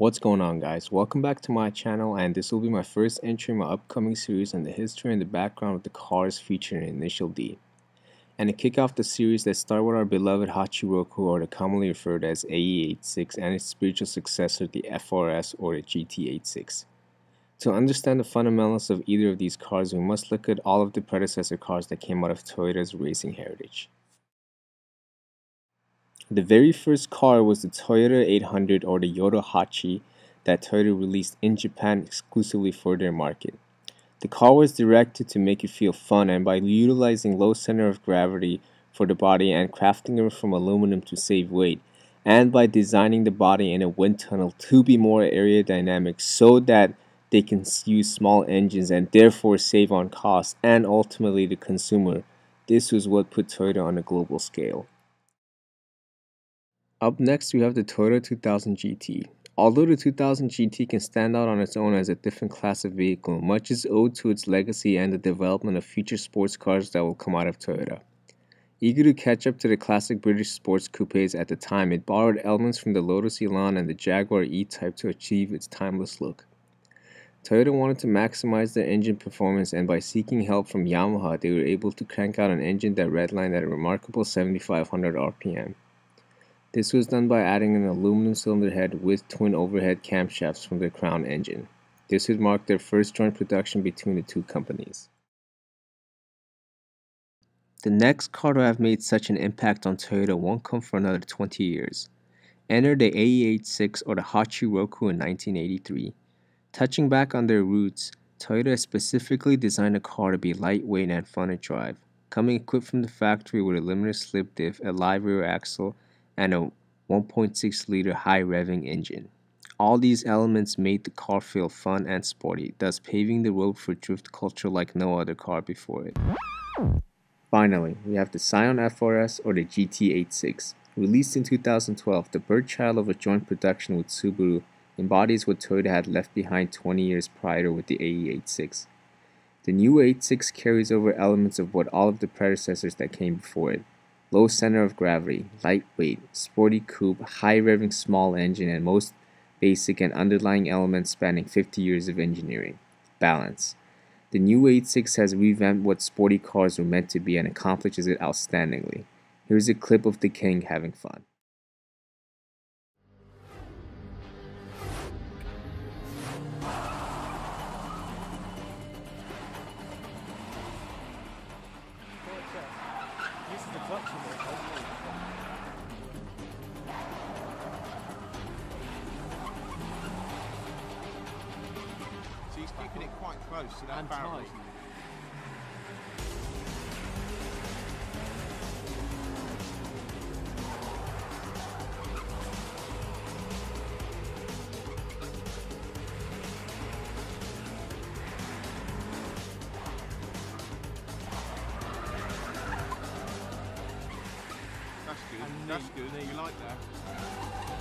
What's going on, guys? Welcome back to my channel, and this will be my first entry in my upcoming series on the history and the background of the cars featured in Initial D. And to kick off the series, let's start with our beloved Hachiroku, or the commonly referred as AE86, and its spiritual successor, the FRS or the GT86. To understand the fundamentals of either of these cars, we must look at all of the predecessor cars that came out of Toyota's racing heritage. The very first car was the Toyota 800, or the Yodo Hachi, that Toyota released in Japan exclusively for their market. The car was directed to make it feel fun, and by utilizing low center of gravity for the body and crafting it from aluminum to save weight, and by designing the body in a wind tunnel to be more aerodynamic so that they can use small engines and therefore save on cost and ultimately the consumer, this was what put Toyota on a global scale. Up next, we have the Toyota 2000 GT. Although the 2000 GT can stand out on its own as a different class of vehicle, much is owed to its legacy and the development of future sports cars that will come out of Toyota. Eager to catch up to the classic British sports coupes at the time, it borrowed elements from the Lotus Elan and the Jaguar E-Type to achieve its timeless look. Toyota wanted to maximize their engine performance, and by seeking help from Yamaha, they were able to crank out an engine that redlined at a remarkable 7,500 RPM. This was done by adding an aluminum cylinder head with twin overhead camshafts from their Crown engine. This would mark their first joint production between the two companies. The next car to have made such an impact on Toyota won't come for another 20 years. Enter the AE86, or the Hachiroku, in 1983. Touching back on their roots, Toyota specifically designed a car to be lightweight and fun to drive, coming equipped from the factory with a limited slip diff, a live rear axle, and a 1.6-liter high-revving engine. All these elements made the car feel fun and sporty, thus paving the road for drift culture like no other car before it. Finally, we have the Scion FRS, or the GT86. Released in 2012, the birdchild of a joint production with Subaru, embodies what Toyota had left behind 20 years prior with the AE86. The new 86 carries over elements of what all of the predecessors that came before it. Low center of gravity, lightweight, sporty coupe, high-revving small engine, and most basic and underlying elements spanning 50 years of engineering. Balance. The new 86 has revamped what sporty cars were meant to be and accomplishes it outstandingly. Here's a clip of the king having fun. So he's keeping it quite close to that barrel, isn't he? That's good. That's good. You like that?